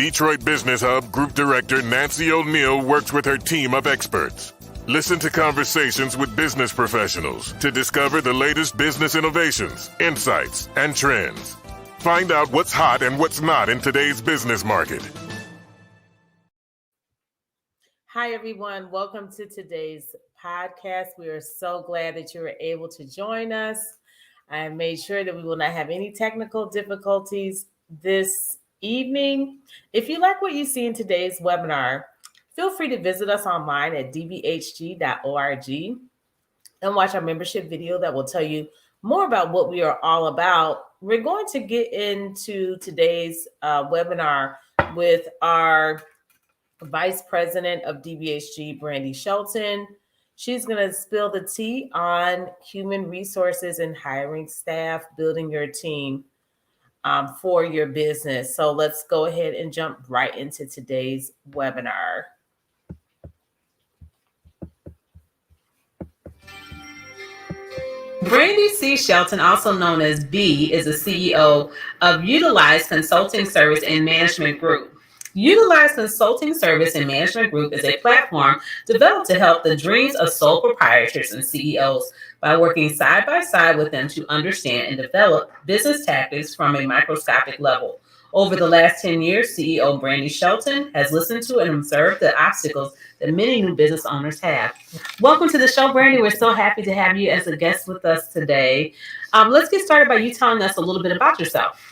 Detroit Business Hub Group Director Nancy O'Neill works with her team of experts. Listen to conversations with business professionals to discover the latest business innovations, insights, and trends. Find out what's hot and what's not in today's business market. Hi, everyone. Welcome to today's podcast. We are so glad that you were able to join us. I made sure that we will not have any technical difficulties this evening. If you like what you see in today's webinar, feel free to visit us online at dbhg.org and watch our membership video that will tell you more about what we are all about. We're going to get into today's webinar with our Vice President of DBHG, Brandi Shelton. She's going to spill the tea on human resources and hiring staff, building your team for your business. So let's go ahead and jump right into today's webinar. Brandi C. Shelton, also known as B, is the CEO of Utilize Consulting Service and Management Group. Utilize Consulting Service and Management Group is a platform developed to help the dreams of sole proprietors and CEOs by working side by side with them to understand and develop business tactics from a microscopic level. Over the last 10 years, CEO Brandi Shelton has listened to and observed the obstacles that many new business owners have. Welcome to the show, Brandi. We're so happy to have you as a guest with us today. Let's get started by you telling us a little bit about yourself.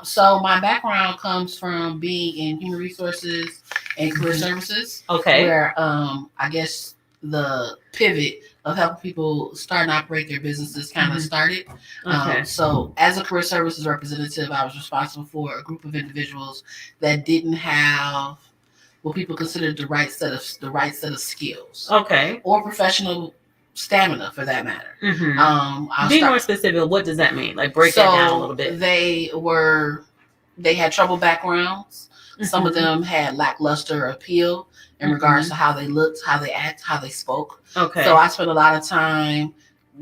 So my background comes from being in human resources and career services. Okay. Where I guess the pivot of helping people start and operate their businesses kind of started. Okay. So as a career services representative, I was responsible for a group of individuals that didn't have what people considered the right set of skills. Okay. Or professional stamina, for that matter. Be more specific. What does that mean? Like break that down a little bit. They had troubled backgrounds. Some of them had lackluster appeal in regards to how they looked, how they act, how they spoke. Okay. So I spent a lot of time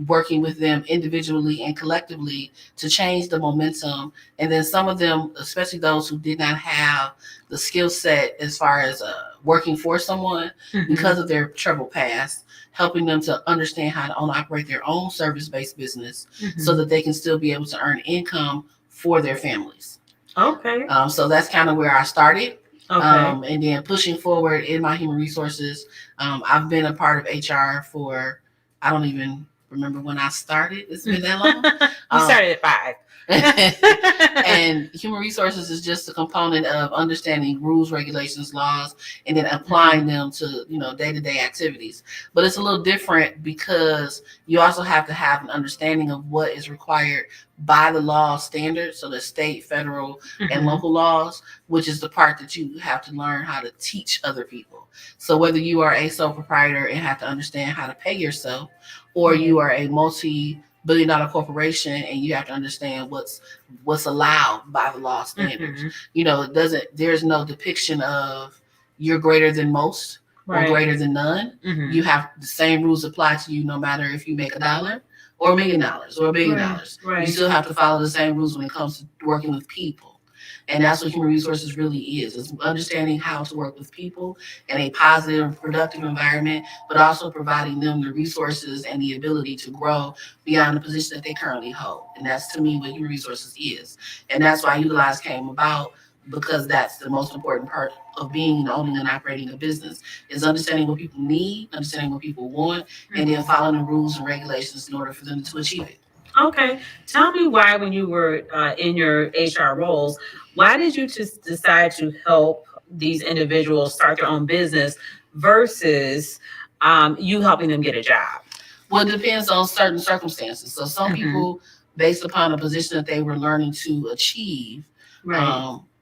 working with them individually and collectively to change the momentum. And then some of them, especially those who did not have the skill set as far as working for someone because of their troubled past, helping them to understand how to operate their own service-based business so that they can still be able to earn income for their families. Okay. So that's kind of where I started. Okay. And then pushing forward in my human resources, I've been a part of HR for, I don't even remember when I started. It's been that long. You started at 5. And human resources is just a component of understanding rules, regulations, laws, and then applying them to, day-to-day activities. But it's a little different because you also have to have an understanding of what is required by the law standards, so the state, federal, and local laws, which is the part that you have to learn how to teach other people. So whether you are a sole proprietor and have to understand how to pay yourself, or you are a multi-billion-dollar corporation and you have to understand what's allowed by the law standards. There's no depiction of you're greater than most or greater than none. You have the same rules apply to you no matter if you make $1 or $1 million or $1 billion. You still have to follow the same rules when it comes to working with people. And that's what human resources really is understanding how to work with people in a positive, productive environment, but also providing them the resources and the ability to grow beyond the position that they currently hold. And that's, to me, what human resources is. And that's why Utilize came about, because that's the most important part of being, owning, and operating a business, is understanding what people need, understanding what people want, and then following the rules and regulations in order for them to achieve it. Okay. Tell me why, when you were in your HR roles, why did you just decide to help these individuals start their own business versus you helping them get a job? Well, it depends on certain circumstances. So some people, based upon a position that they were learning to achieve,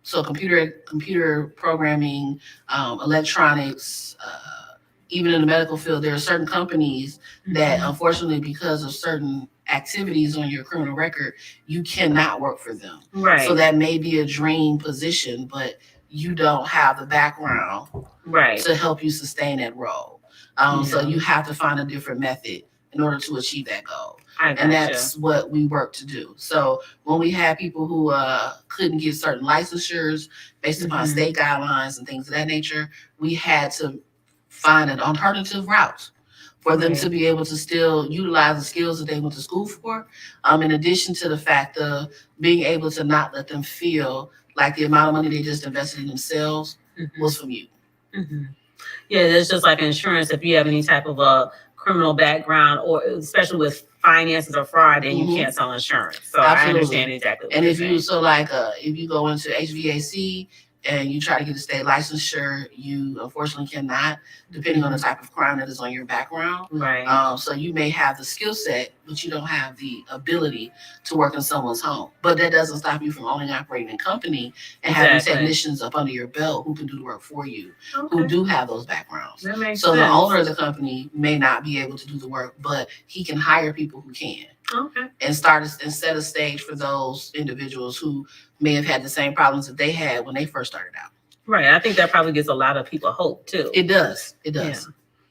so computer programming, electronics, even in the medical field, there are certain companies that, unfortunately, because of certain activities on your criminal record, you cannot work for them. So that may be a dream position, but you don't have the background to help you sustain that role. So you have to find a different method in order to achieve that goal. And that's what we work to do. So when we had people who couldn't get certain licensures based upon state guidelines and things of that nature, we had to find an alternative route for them to be able to still utilize the skills that they went to school for. In addition to the fact of being able to not let them feel like the amount of money they just invested in themselves was from you. Yeah, it's just like insurance. If you have any type of a criminal background, or especially with finances or fraud, then you can't sell insurance. So I understand exactly what and you're if saying. you so like if you go into HVAC and you try to get a state licensure, you unfortunately cannot, depending on the type of crime that is on your background. Right. So you may have the skill set, but you don't have the ability to work in someone's home. But that doesn't stop you from owning and operating a company and having technicians up under your belt who can do the work for you, who do have those backgrounds. That makes so sense. The owner of the company may not be able to do the work, but he can hire people who can. And set a stage for those individuals who may have had the same problems that they had when they first started out. Right. I think that probably gives a lot of people hope too. It does. Yeah.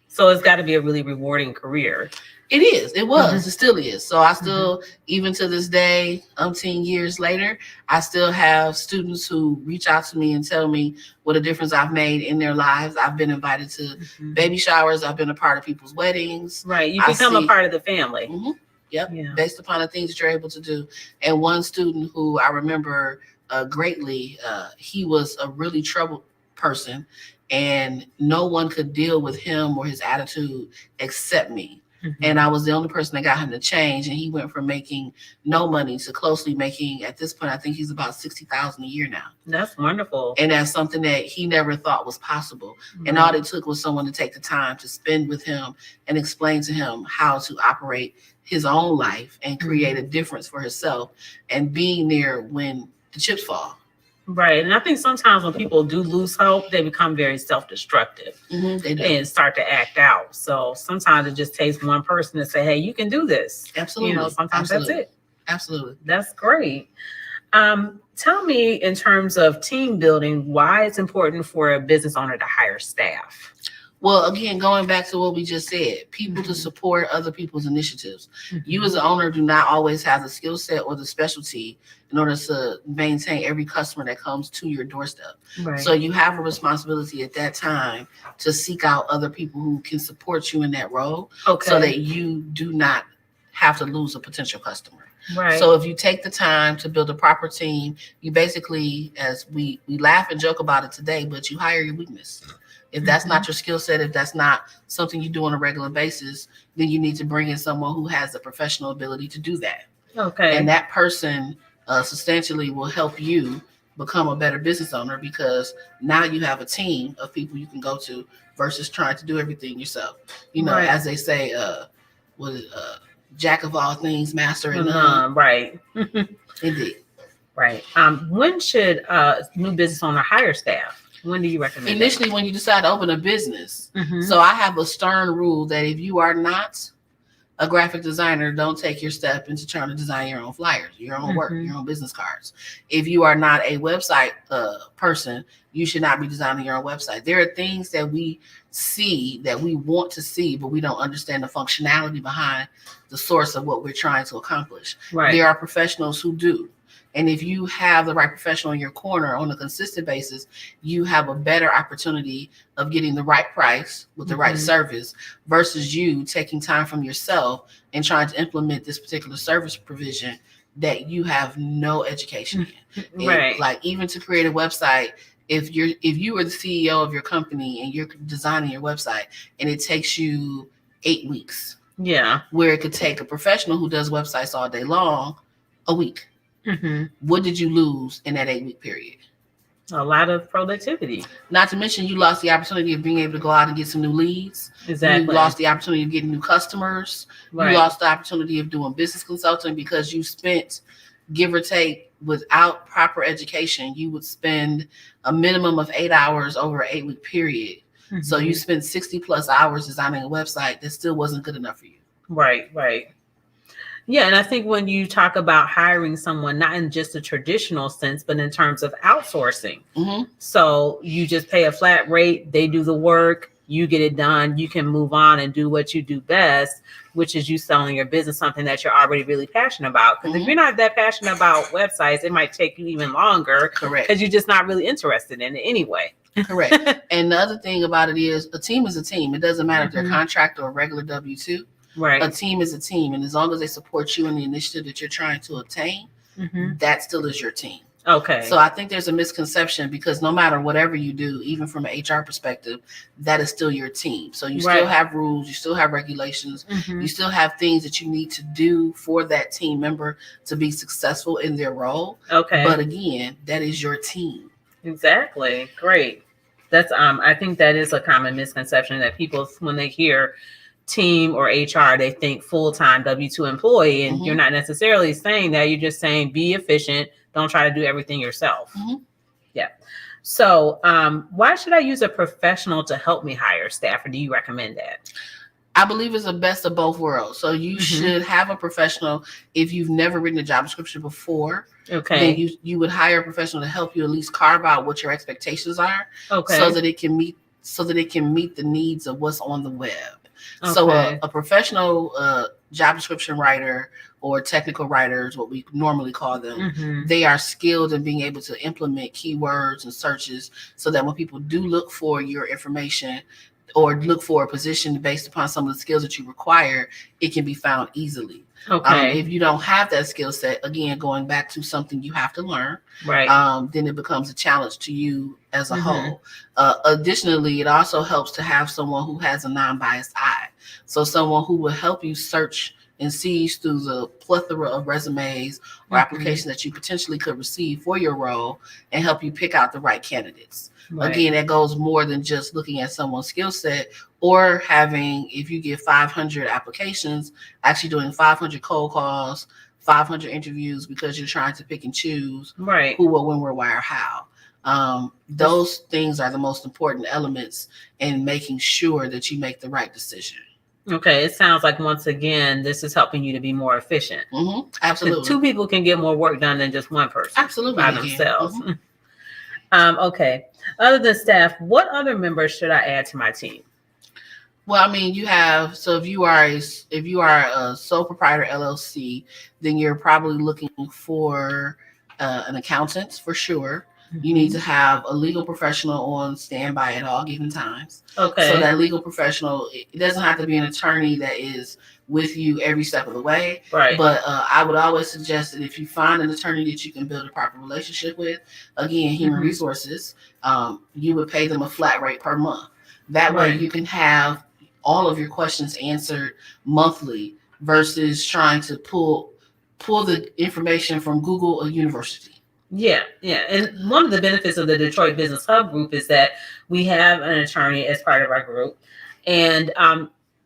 So it's got to be a really rewarding career. It is. It was. It still is. So I still, even to this day, 10 years later, I still have students who reach out to me and tell me what a difference I've made in their lives. I've been invited to baby showers. I've been a part of people's weddings. Right. You become a part of the family. Yep. Yeah. Based upon the things that you're able to do. And one student who I remember greatly, he was a really troubled person, and no one could deal with him or his attitude except me. And I was the only person that got him to change. And he went from making no money to closely making, at this point, I think he's about $60,000 a year now. That's wonderful. And that's something that he never thought was possible. And all it took was someone to take the time to spend with him and explain to him how to operate his own life and create a difference for himself, and being there when the chips fall. Right. And I think sometimes when people do lose hope, they become very self-destructive and start to act out. So sometimes it just takes one person to say, hey, you can do this. Absolutely. Sometimes that's it. Absolutely. That's great. Tell me, in terms of team building, why it's important for a business owner to hire staff. Well, again, going back to what we just said, people to support other people's initiatives. You as an owner do not always have the skill set or the specialty in order to maintain every customer that comes to your doorstep. Right. So you have a responsibility at that time to seek out other people who can support you in that role, so that you do not have to lose a potential customer. Right. So if you take the time to build a proper team, you basically, as we laugh and joke about it today, but you hire your weakness. If that's not your skill set, if that's not something you do on a regular basis, then you need to bring in someone who has the professional ability to do that. And that person substantially will help you become a better business owner, because now you have a team of people you can go to versus trying to do everything yourself. As they say, jack of all things, master of none. Right. Indeed. Right. When should a new business owner hire staff? When do you recommend? Initially, when you decide to open a business. So I have a stern rule that if you are not a graphic designer, don't take your step into trying to design your own flyers, your own work, your own business cards. If you are not a website person, you should not be designing your own website. There are things that we see that we want to see, but we don't understand the functionality behind the source of what we're trying to accomplish. Right. There are professionals who do. And if you have the right professional in your corner on a consistent basis, you have a better opportunity of getting the right price with the right service, versus you taking time from yourself and trying to implement this particular service provision that you have no education in. Right. Like, even to create a website, if you are the CEO of your company and you're designing your website and it takes you 8 weeks, where it could take a professional who does websites all day long a week. What did you lose in that 8-week period? A lot of productivity. Not to mention, you lost the opportunity of being able to go out and get some new leads. Exactly. You lost the opportunity of getting new customers. Right. You lost the opportunity of doing business consulting, because you spent, give or take, without proper education, you would spend a minimum of 8 hours over an 8-week period. So you spent 60 plus hours designing a website that still wasn't good enough for you. Right. Yeah, and I think when you talk about hiring someone, not in just a traditional sense, but in terms of outsourcing. So you just pay a flat rate, they do the work, you get it done, you can move on and do what you do best, which is you selling your business, something that you're already really passionate about. Because if you're not that passionate about websites, it might take you even longer. Correct. Because you're just not really interested in it anyway. Correct. And the other thing about it is a team is a team. It doesn't matter if they're contract or a regular W-2. Right. A team is a team. And as long as they support you in the initiative that you're trying to obtain, that still is your team. Okay. So I think there's a misconception because no matter whatever you do, even from an HR perspective, that is still your team. So you still have rules, you still have regulations, you still have things that you need to do for that team member to be successful in their role. Okay. But again, that is your team. Exactly. Great. That's I think that is a common misconception that people, when they hear team or HR, they think full-time W-2 employee, and you're not necessarily saying that. You're just saying be efficient. Don't try to do everything yourself. Yeah. So why should I use a professional to help me hire staff, or do you recommend that? I believe it's the best of both worlds. So you should have a professional. If you've never written a job description before, then you would hire a professional to help you at least carve out what your expectations are, so that it can meet the needs of what's on the web. So a professional job description writer or technical writers, what we normally call them, they are skilled in being able to implement keywords and searches so that when people do look for your information or look for a position based upon some of the skills that you require, it can be found easily. If you don't have that skill set, again, going back to something you have to learn, then it becomes a challenge to you as a whole. Additionally, it also helps to have someone who has a non-biased eye. So someone who will help you search and seize through the plethora of resumes or applications that you potentially could receive for your role and help you pick out the right candidates. Again, that goes more than just looking at someone's skill set or having, if you get 500 applications, actually doing 500 cold calls, 500 interviews because you're trying to pick and choose who, what, when, where, why, or how. Those things are the most important elements in making sure that you make the right decision. Okay, it sounds like, once again, this is helping you to be more efficient. Absolutely. Two people can get more work done than just one person. Absolutely. By themselves. Okay. Other than staff, what other members should I add to my team? Well, I mean, you have, so if you are a sole proprietor LLC, then you're probably looking for an accountant for sure. You need to have a legal professional on standby at all given times. Okay. So that legal professional, it doesn't have to be an attorney that is with you every step of the way. Right. But I would always suggest that if you find an attorney that you can build a proper relationship with, again, human resources, you would pay them a flat rate per month. That way you can have all of your questions answered monthly versus trying to pull the information from Google or university. Yeah. And one of the benefits of the Detroit Business Hub group is that we have an attorney as part of our group. And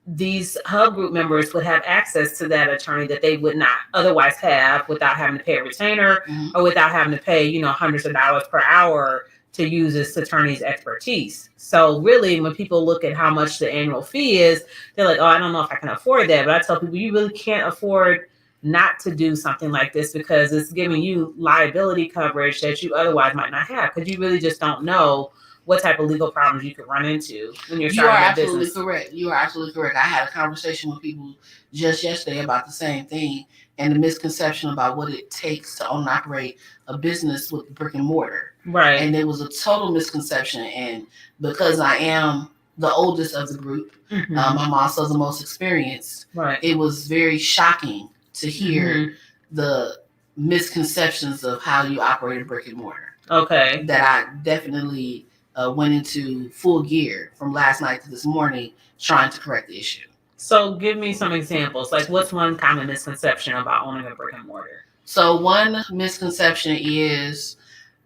these hub group members would have access to that attorney that they would not otherwise have without having to pay a retainer or without having to pay, hundreds of dollars per hour to use this attorney's expertise. So really, when people look at how much the annual fee is, they're like, oh, I don't know if I can afford that. But I tell people, you really can't afford not to do something like this because it's giving you liability coverage that you otherwise might not have, because you really just don't know what type of legal problems you could run into when you're starting a business. You are absolutely correct. You are absolutely correct. I had a conversation with people just yesterday about the same thing and the misconception about what it takes to own and operate a business with brick and mortar. Right. And it was a total misconception. And because I am the oldest of the group, I'm also the most experienced. Right. It was very shocking to hear the misconceptions of how you operate a brick and mortar. Okay. That I definitely went into full gear from last night to this morning trying to correct the issue. So give me some examples. Like, what's one common misconception about owning a brick and mortar? So one misconception is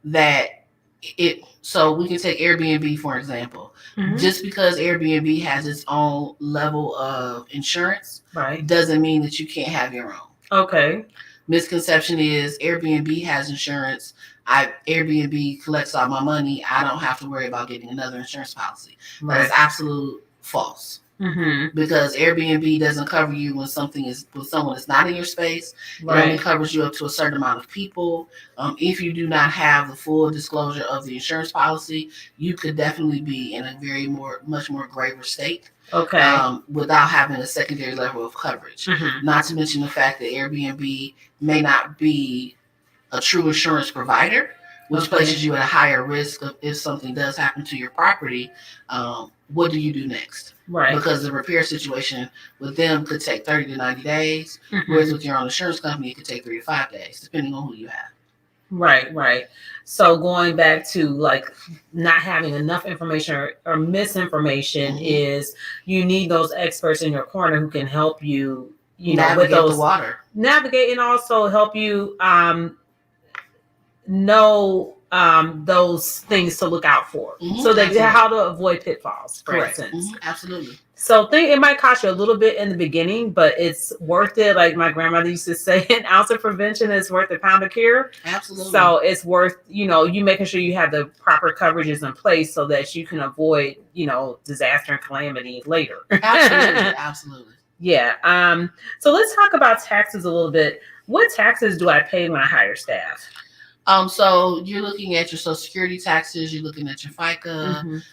that so we can take Airbnb, for example. Just because Airbnb has its own level of insurance, doesn't mean that you can't have your own. Okay. Misconception is Airbnb has insurance. Airbnb collects all my money. I don't have to worry about getting another insurance policy. That is absolute false. because Airbnb doesn't cover you when someone is not in your space. It only covers you up to a certain amount of people. If you do not have the full disclosure of the insurance policy, you could definitely be in a much more graver state. Without having a secondary level of coverage. Not to mention the fact that Airbnb may not be a true insurance provider, which places you at a higher risk of if something does happen to your property. What do you do next? Because the repair situation with them could take 30 to 90 days, whereas with your own insurance company, it could take 3 to 5 days, depending on who you have. Right. So going back to like not having enough information or misinformation is you need those experts in your corner who can help you, navigate with the water. Navigate and also help you know those things to look out for. So that how to avoid pitfalls, for instance. Absolutely. So it might cost you a little bit in the beginning, but it's worth it. Like my grandmother used to say, an ounce of prevention is worth a pound of cure. Absolutely. So it's worth, you making sure you have the proper coverages in place so that you can avoid, disaster and calamity later. Absolutely. Yeah. So let's talk about taxes a little bit. What taxes do I pay when I hire staff? So you're looking at your Social Security taxes, you're looking at your FICA.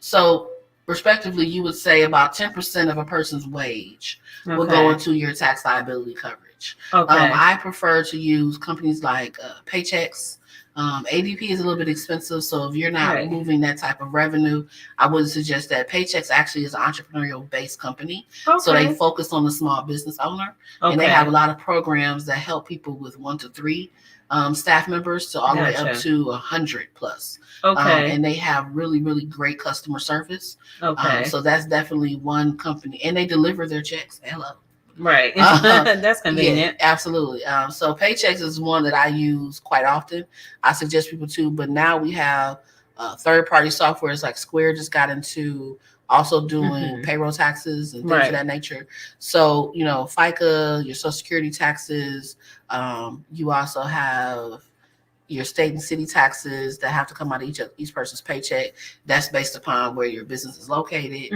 So respectively, you would say about 10% of a person's wage will go into your tax liability coverage. I prefer to use companies like Paychex. ADP is a little bit expensive, so if you're not moving that type of revenue, I would suggest that Paychex actually is an entrepreneurial-based company. So they focus on the small business owner, and they have a lot of programs that help people with 1 to 3 staff members to all the way up to 100 plus. And they have really, really great customer service. So that's definitely one company, and they deliver their checks. Hello. That's convenient. Yeah, absolutely. So Paychex is one that I use quite often. I suggest people to, but now we have third-party softwares like Square just got into also doing payroll taxes and things of that nature. So, FICA, your Social Security taxes, you also have your state and city taxes that have to come out of each person's paycheck. That's based upon where your business is located.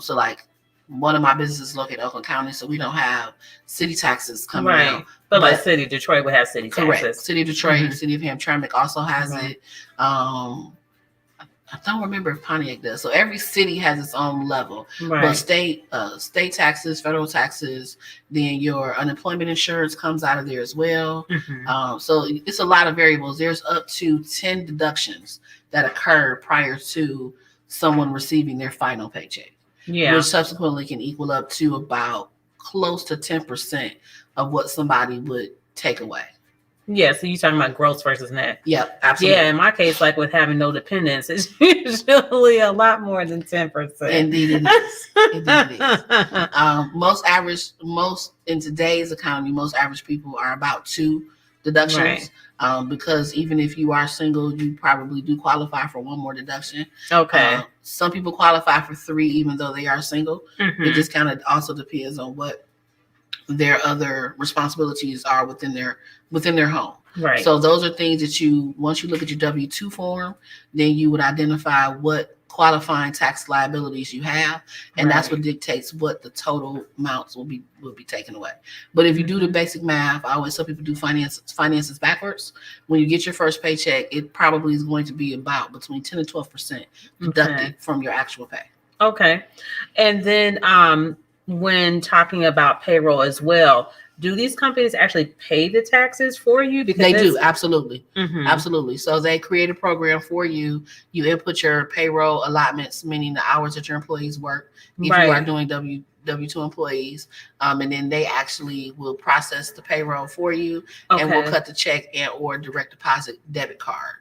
So like one of my businesses is located in Oakland County, so we don't have city taxes coming out. But like City of Detroit would have city taxes. Correct. City of Detroit, City of Hamtramck also has it. I don't remember if Pontiac does. So every city has its own level. But state taxes, federal taxes, then your unemployment insurance comes out of there as well. So it's a lot of variables. There's up to 10 deductions that occur prior to someone receiving their final paycheck. Which subsequently can equal up to about close to 10% of what somebody would take away. Yeah, so you're talking about gross versus net. Yep, absolutely. Yeah, in my case, like with having no dependents, it's usually a lot more than 10%. Indeed it is. Most in today's economy, most average people are about 2 deductions. Because even if you are single, you probably do qualify for 1 more deduction. Some people qualify for 3, even though they are single. It just kind of also depends on what their other responsibilities are within their home. So those are things that once you look at your W-2 form, then you would identify what qualifying tax liabilities you have, and that's what dictates what the total amounts will be taken away. But if you do the basic math, I always tell people do finances backwards. When you get your first paycheck, it probably is going to be about between 10 and 12% deducted from your actual pay. And then when talking about payroll as well, do these companies actually pay the taxes for you? Because they do, absolutely. Absolutely. So they create a program for you. You input your payroll allotments, meaning the hours that your employees work, if you are doing W-2 employees. And then they actually will process the payroll for you and will cut the check and or direct deposit debit card.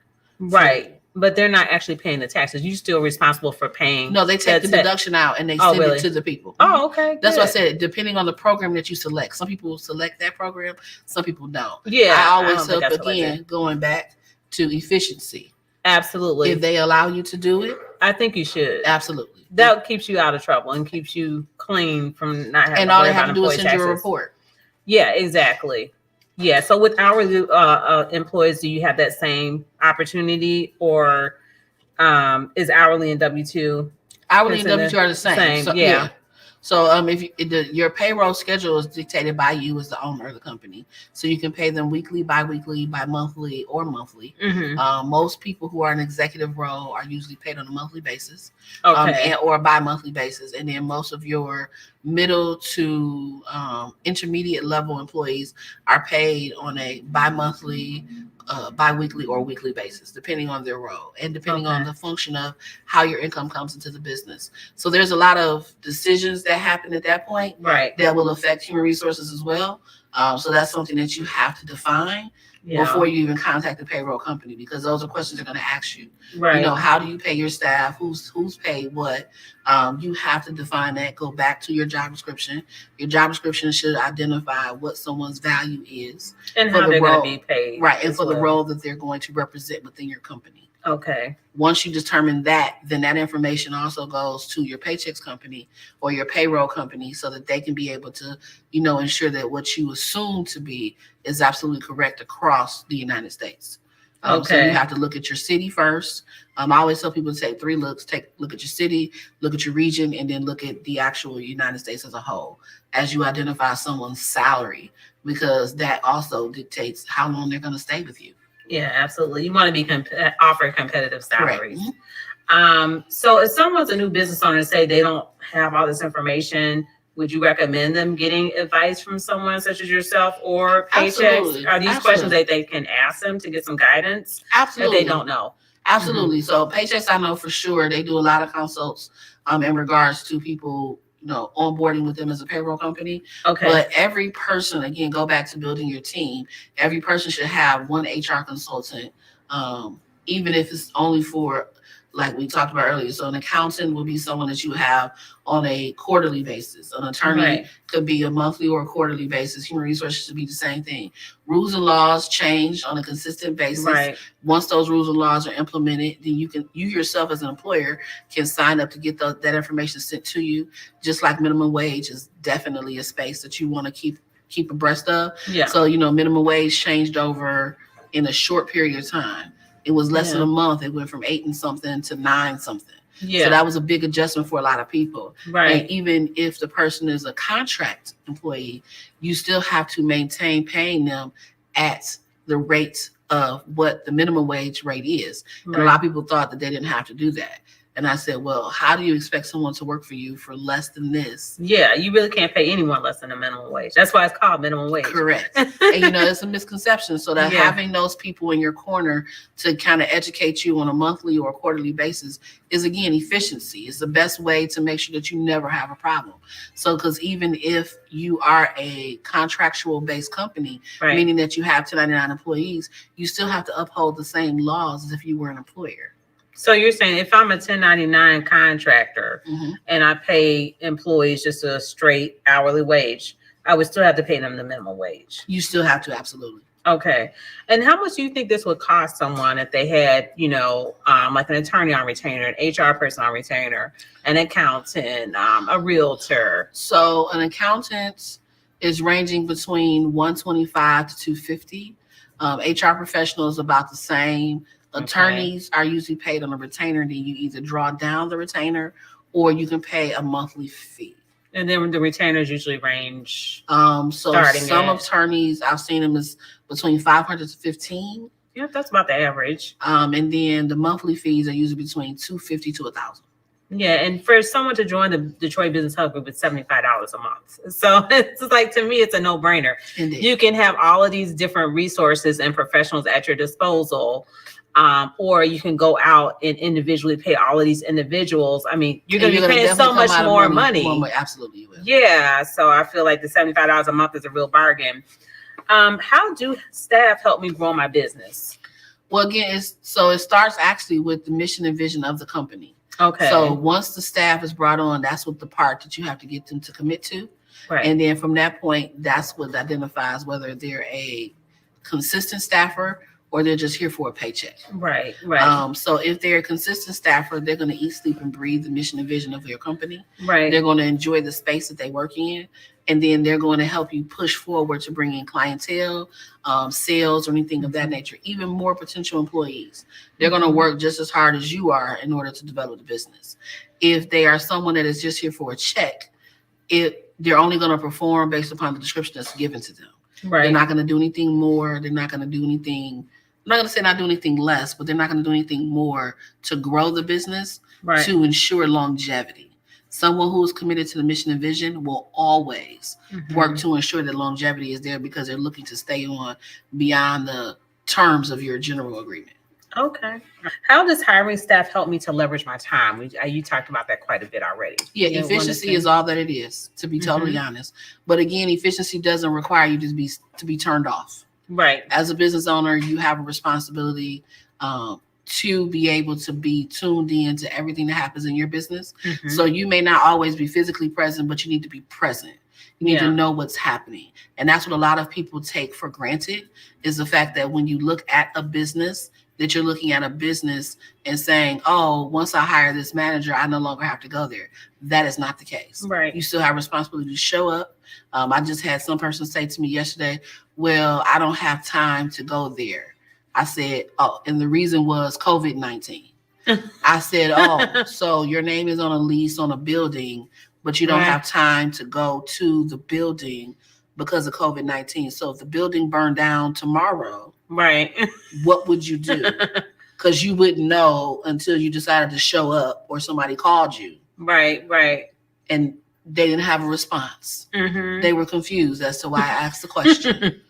But they're not actually paying the taxes. You're still responsible for paying. No, they take the deduction out and they send it to the people. That's what I said. Depending on the program that you select. Some people select that program. Some people don't. I always help, again, going back to efficiency. Absolutely. If they allow you to do it. I think you should. Absolutely. That keeps you out of trouble and keeps you clean from not having and all they have to do is send you a report. Yeah, exactly. Yeah. So with hourly employees, do you have that same opportunity, or is hourly and W-2 Hourly and Consider W-2 are the same. So, yeah. So if your payroll schedule is dictated by you as the owner of the company, so you can pay them weekly, bi-weekly, bi-monthly, or monthly. Most people who are in executive role are usually paid on a monthly basis, or a bi-monthly basis, and then most of your middle to intermediate level employees are paid on a bi-monthly, bi-weekly, or weekly basis, depending on their role and depending on the function of how your income comes into the business. So there's a lot of decisions that happen at that point, right, that will affect human resources as well. So that's something that you have to define before you even contact the payroll company, because those are questions they're going to ask you. right. You know, how do you pay your staff? Who's paid what? You have to define that. Go back to your job description. Your job description should identify what someone's value is and for how the they're role, going to be paid, right, and for the role that they're going to represent within your company. Okay. Once you determine that, then that information also goes to your paychecks company or your payroll company, so that they can be able to, you know, ensure that what you assume to be is absolutely correct across the United States. So you have to look at your city first. I always tell people to take 3 looks. Look at your city, look at your region, and then look at the actual United States as a whole as you identify someone's salary, because that also dictates how long they're going to stay with you. Yeah, absolutely. You want to be offer competitive salaries. Correct. So if someone's a new business owner, say they don't have all this information, would you recommend them getting advice from someone such as yourself or Paychecks? Absolutely. Are these questions that they can ask them to get some guidance Absolutely. that they don't know? Absolutely. So Paychecks, I know for sure, they do a lot of consults in regards to people, you know, onboarding with them as a payroll company. But every person, again, go back to building your team. Every person should have one HR consultant, even if it's only for, like we talked about earlier. So an accountant will be someone that you have on a quarterly basis. An attorney could be a monthly or a quarterly basis. Human resources should be the same thing. Rules and laws change on a consistent basis. Once those rules and laws are implemented, then you yourself as an employer can sign up to get that information sent to you. Just like minimum wage is definitely a space that you want to keep abreast of. So, you know, minimum wage changed over in a short period of time. It was less than a month. It went from 8 and something to 9 something. So that was a big adjustment for a lot of people. And even if the person is a contract employee, you still have to maintain paying them at the rate of what the minimum wage rate is. And a lot of people thought that they didn't have to do that. And I said, well, how do you expect someone to work for you for less than this? Yeah, you really can't pay anyone less than a minimum wage. That's why it's called minimum wage. Correct. And, you know, it's a misconception. So that having those people in your corner to kind of educate you on a monthly or a quarterly basis is, again, efficiency. It's the best way to make sure that you never have a problem. So, because even if you are a contractual based company, meaning that you have 1099 employees, you still have to uphold the same laws as if you were an employer. So you're saying if I'm a 1099 contractor and I pay employees just a straight hourly wage, I would still have to pay them the minimum wage? You still have to, absolutely. Okay. And how much do you think this would cost someone if they had, you know, like an attorney on retainer, an HR person on retainer, an accountant, a realtor? So an accountant is ranging between $125 to $250. HR professional is about the same. Attorneys are usually paid on a retainer, and then you either draw down the retainer or you can pay a monthly fee. And then the retainers usually range. So some attorneys, I've seen them as between $500 to $1,500. Yeah, that's about the average. And then the monthly fees are usually between $250 to $1,000. Yeah, and for someone to join the Detroit Business Hub Group, it's $75 a month. So it's like, to me, it's a no-brainer. Indeed. You can have all of these different resources and professionals at your disposal. Or you can go out and individually pay all of these individuals. I mean, you're going to be paying so much more money. Absolutely, you will. Yeah, so I feel like the $75 a month is a real bargain. How do staff help me grow my business? Well, again, it starts actually with the mission and vision of the company. Okay. So once the staff is brought on, that's what the part that you have to get them to commit to. And then from that point, that's what identifies whether they're a consistent staffer or they're just here for a paycheck. Right. So if they're a consistent staffer, they're going to eat, sleep, and breathe the mission and vision of your company. Right. They're going to enjoy the space that they work in. And then they're going to help you push forward to bring in clientele, sales, or anything of that nature, even more potential employees. They're going to work just as hard as you are in order to develop the business. If they are someone that is just here for a check, they're only going to perform based upon the description that's given to them. Right. They're not going to do anything more. They're not going to do anything. I'm not going to say not do anything less, but they're not going to do anything more to grow the business, Right. to ensure longevity. Someone who is committed to the mission and vision will always work to ensure that longevity is there because they're looking to stay on beyond the terms of your general agreement. Okay. How does hiring staff help me to leverage my time? You talked about that quite a bit already. Yeah, You know, efficiency is all that it is, to be totally honest. But again, efficiency doesn't require you to be turned off. Right. As a business owner, you have a responsibility to be able to be tuned in to everything that happens in your business. So you may not always be physically present, but you need to be present. You need to know what's happening. And that's what a lot of people take for granted, is the fact that when you look at a business, that you're looking at a business and saying, oh, once I hire this manager, I no longer have to go there. That is not the case. Right. You still have responsibility to show up. I just had some person say to me yesterday, well, I don't have time to go there. I said, oh, and the reason was COVID-19. I said, oh, so your name is on a lease on a building, but you don't have time to go to the building because of COVID-19. So if the building burned down tomorrow, what would you do? Because you wouldn't know until you decided to show up or somebody called you. Right. And they didn't have a response. They were confused as to why I asked the question.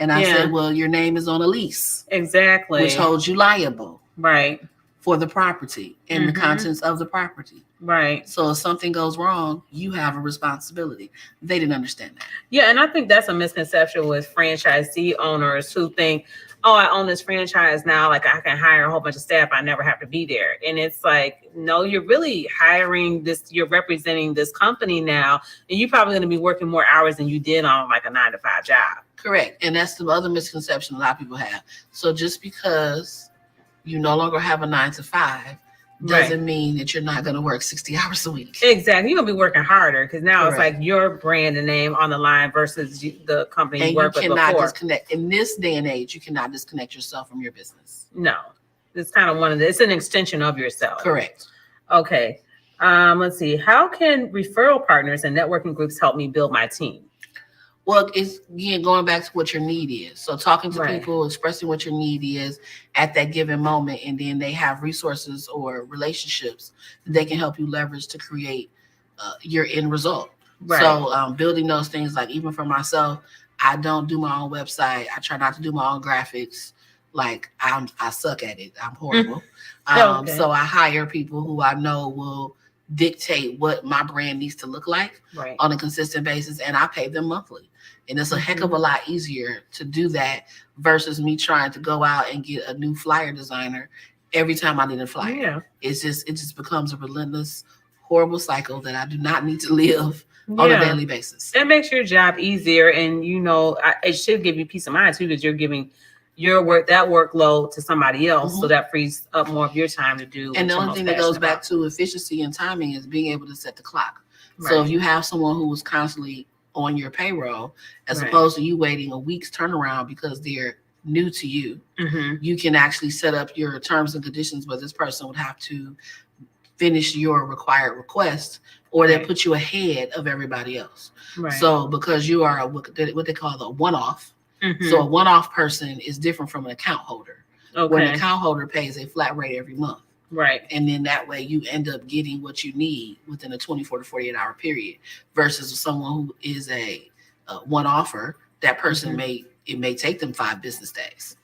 And I said, well, your name is on a lease. Exactly. Which holds you liable. Right. For the property and the contents of the property. Right. So if something goes wrong, you have a responsibility. They didn't understand that. Yeah, and I think that's a misconception with franchisee owners who think, oh, I own this franchise now, like I can hire a whole bunch of staff, I never have to be there. And it's like, no, you're really hiring you're representing this company now, and you're probably going to be working more hours than you did on like a 9-to-5 job. Correct. And that's the other misconception a lot of people have. So just because you no longer have a 9-to-5 doesn't mean that you're not going to work 60 hours a week. Exactly. You're going to be working harder because now it's like your brand and name on the line versus the company you work with before. And you cannot disconnect. In this day and age, you cannot disconnect yourself from your business. No. It's kind of it's an extension of yourself. Correct. Okay. Let's see. How can referral partners and networking groups help me build my team? Well, it's again going back to what your need is. So talking to people, expressing what your need is at that given moment, and then they have resources or relationships that they can help you leverage to create your end result. Right. So building those things, like even for myself, I don't do my own website. I try not to do my own graphics. Like I suck at it. I'm horrible. So I hire people who I know will dictate what my brand needs to look like on a consistent basis, and I pay them monthly. And it's a heck of a lot easier to do that versus me trying to go out and get a new flyer designer every time I need a flyer. Yeah. It just becomes a relentless, horrible cycle that I do not need to live on a daily basis. It makes your job easier, and it should give you peace of mind too, because you're giving your workload to somebody else, so that frees up more of your time to do. And the only thing that goes back to efficiency and timing is being able to set the clock. So if you have someone who is constantly on your payroll, as opposed to you waiting a week's turnaround because they're new to you, you can actually set up your terms and conditions where this person would have to finish your required request, or they put you ahead of everybody else. So because you are what they call the one-off, so a one-off person is different from an account holder. Where an account holder pays a flat rate every month. Right. And then that way you end up getting what you need within a 24 to 48 hour period versus someone who is a one-offer. That person it may take them 5 business days.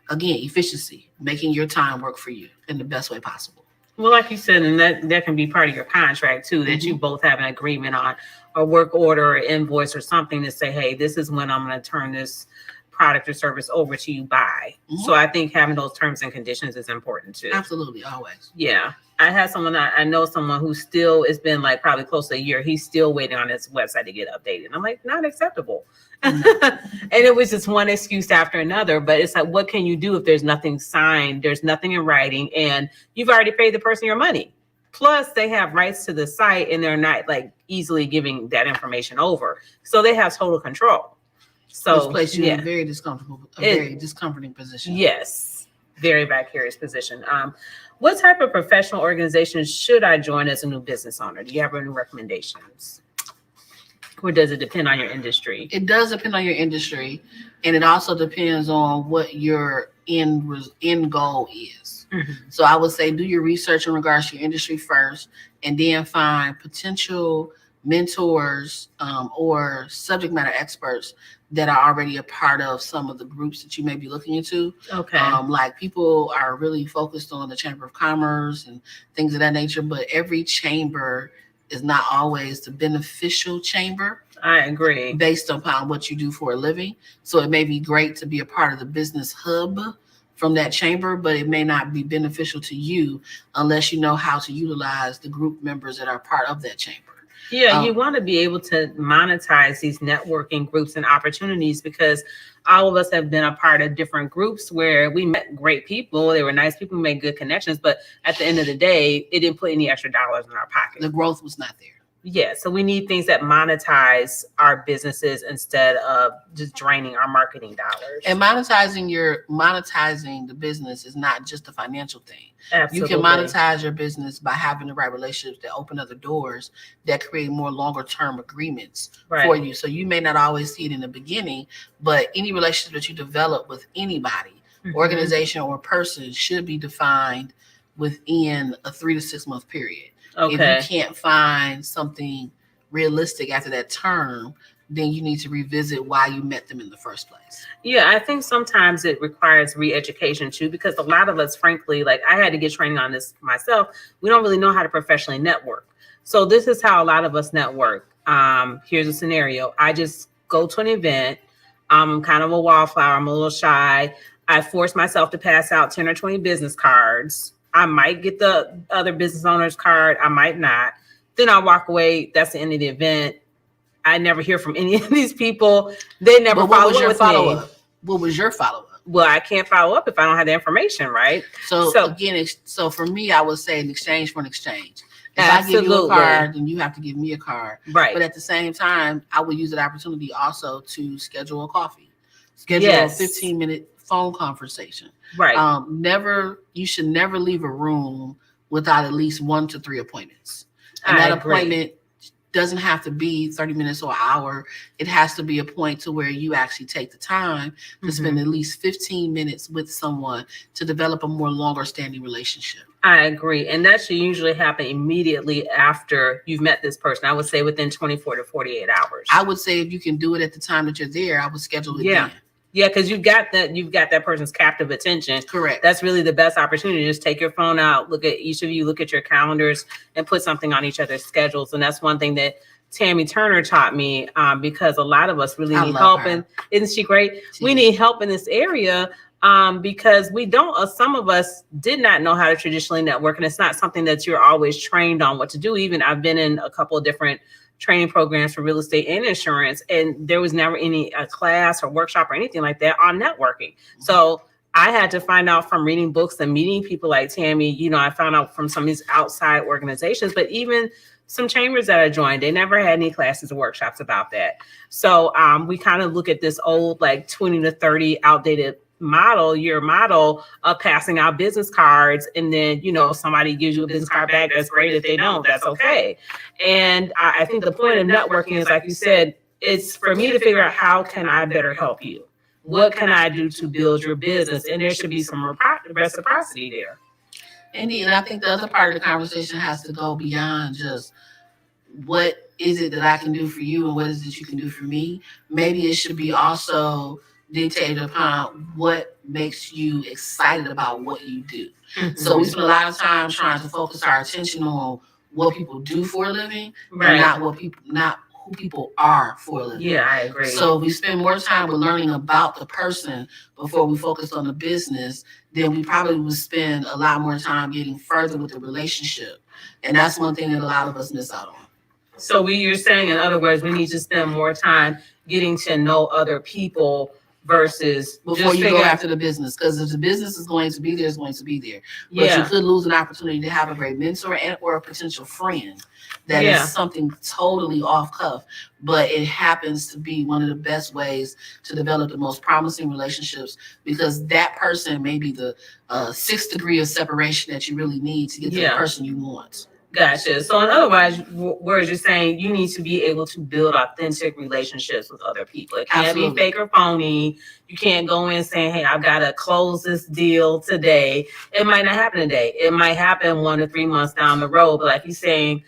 Again, efficiency, making your time work for you in the best way possible. Well, like you said, and that can be part of your contract too, that you both have an agreement on a work order or invoice or something to say, hey, this is when I'm going to turn this product or service over to you by. So I think having those terms and conditions is important too. Absolutely, always. Yeah. I know someone who still, it's been like probably close to a year, he's still waiting on his website to get updated. I'm like, not acceptable. And it was just one excuse after another, but it's like, what can you do if there's nothing signed, there's nothing in writing, and you've already paid the person your money? Plus they have rights to the site and they're not like easily giving that information over. So they have total control. So which places you in a very discomforting position. Yes, very vicarious position. What type of professional organization should I join as a new business owner? Do you have any recommendations? Or does it depend on your industry? It does depend on your industry, and it also depends on what your end goal is. Mm-hmm. So I would say do your research in regards to your industry first, and then find potential mentors or subject matter experts that are already a part of some of the groups that you may be looking into. Okay. Like people are really focused on the Chamber of Commerce and things of that nature, but every chamber is not always the beneficial chamber. I agree. Based upon what you do for a living. So it may be great to be a part of the business hub from that chamber, but it may not be beneficial to you unless you know how to utilize the group members that are part of that chamber. Yeah, you want to be able to monetize these networking groups and opportunities, because all of us have been a part of different groups where we met great people. They were nice people, made good connections, but at the end of the day, it didn't put any extra dollars in our pocket. The growth was not there. Yeah, so we need things that monetize our businesses instead of just draining our marketing dollars. And monetizing the business is not just a financial thing. Absolutely. You can monetize your business by having the right relationships that open other doors, that create more longer term agreements for you. So you may not always see it in the beginning, but any relationship that you develop with anybody, organization or person, should be defined within a 3 to 6 month period. Okay. If you can't find something realistic after that term, then you need to revisit why you met them in the first place. Yeah, I think sometimes it requires re-education too, because a lot of us, frankly, like I had to get training on this myself. We don't really know how to professionally network. So this is how a lot of us network. Here's a scenario. I just go to an event. I'm kind of a wallflower. I'm a little shy. I force myself to pass out 10 or 20 business cards. I might get the other business owner's card. I might not. Then I'll walk away. That's the end of the event. I never hear from any of these people. They never follow up with me. What was your follow-up? Well, I can't follow up if I don't have the information, right? So again, so for me, I would say an exchange for an exchange. If Absolutely. I give you a card, then you have to give me a card. Right. But at the same time, I would use that opportunity also to schedule a coffee. Schedule a 15-minute phone conversation. Right. You should never leave a room without at least 1 to 3 appointments. And that appointment doesn't have to be 30 minutes or an hour. It has to be a point to where you actually take the time to spend at least 15 minutes with someone to develop a more longer standing relationship. I agree. And that should usually happen immediately after you've met this person. I would say within 24 to 48 hours. I would say if you can do it at the time that you're there, I would schedule it then. Yeah, because you've got that person's captive attention. Correct. That's really the best opportunity. Just take your phone out, look at each of you, look at your calendars, and put something on each other's schedules. And that's one thing that Tammy Turner taught me, because a lot of us really need help. And isn't she great? We need help in this area because we don't. Some of us did not know how to traditionally network, and it's not something that you're always trained on what to do. Even I've been in a couple of different training programs for real estate and insurance, and there was never any class or workshop or anything like that on networking. So I had to find out from reading books and meeting people like Tammy. You know, I found out from some of these outside organizations, but even some chambers that I joined, they never had any classes or workshops about that. So we kind of look at this old, like 20 to 30 outdated your model of passing out business cards, and then somebody gives you a business card back. That's great. If they don't, that's okay. And I think the point of networking is, like you said, it's for me to figure out how can I better help you. What can I do to build your business? And there should be some reciprocity there. And I think the other part of the conversation has to go beyond just what is it that I can do for you and what is it you can do for me. Maybe it should be also dictated upon what makes you excited about what you do. So we spend a lot of time trying to focus our attention on what people do for a living, and not who people are for a living. Yeah, I agree. So we spend more time with learning about the person before we focus on the business, then we probably would spend a lot more time getting further with the relationship. And that's one thing that a lot of us miss out on. So you're saying, in other words, we need to spend more time getting to know other people versus before you go after the business. Because if the business is going to be there, it's going to be there. But you could lose an opportunity to have a great mentor and or a potential friend that is something totally off cuff. But it happens to be one of the best ways to develop the most promising relationships, because that person may be the 6th degree of separation that you really need to get to the person you want. Gotcha. So in other words, you're saying you need to be able to build authentic relationships with other people. It can't be fake or phony. You can't go in saying, hey, I've got to close this deal today. It might not happen today. It might happen 1 to 3 months down the road. But like you're saying,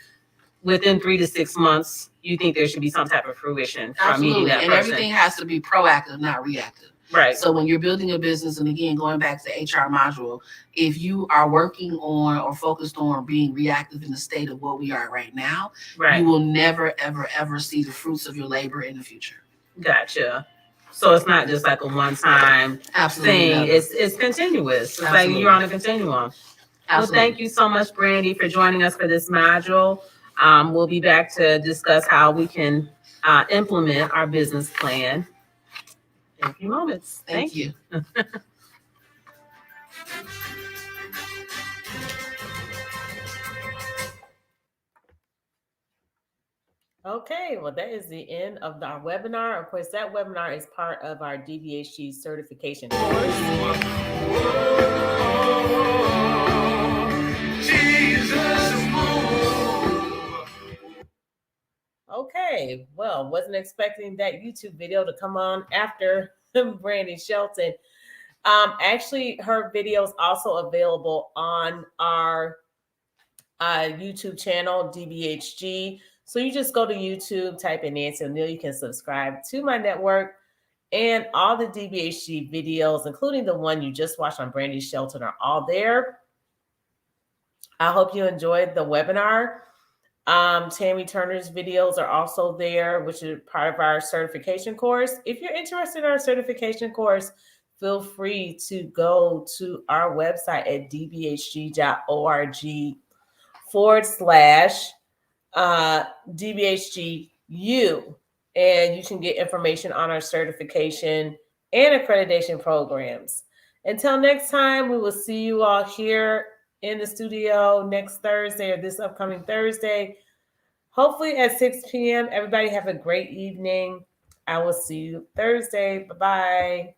within 3 to 6 months, you think there should be some type of fruition from meeting that person. And everything has to be proactive, not reactive. Right. So when you're building a business, and again, going back to the HR module, if you are working on or focused on being reactive in the state of what we are right now, you will never, ever, ever see the fruits of your labor in the future. Gotcha. So it's not just like a one-time thing. It's continuous. It's like you're on a continuum. Well, thank you so much, Brandi, for joining us for this module. We'll be back to discuss how we can implement our business plan in a few moments. Thank you. Okay, well, that is the end of our webinar. Of course, that webinar is part of our DBHG certification course. Okay, well, wasn't expecting that YouTube video to come on after Brandi Shelton. Actually, her video is also available on our YouTube channel, DBHG. So you just go to YouTube, type in Nancy O'Neill. You can subscribe to my network, and all the DBHG videos, including the one you just watched on Brandi Shelton, are all there. I hope you enjoyed the webinar. Tammy Turner's videos are also there, which is part of our certification course. If you're interested in our certification course, feel free to go to our website at dbhg.org/DBHGU, and you can get information on our certification and accreditation programs. Until next time, we will see you all here in the studio next Thursday, or this upcoming Thursday, hopefully at 6 p.m. Everybody have a great evening. I will see you Thursday. Bye-bye.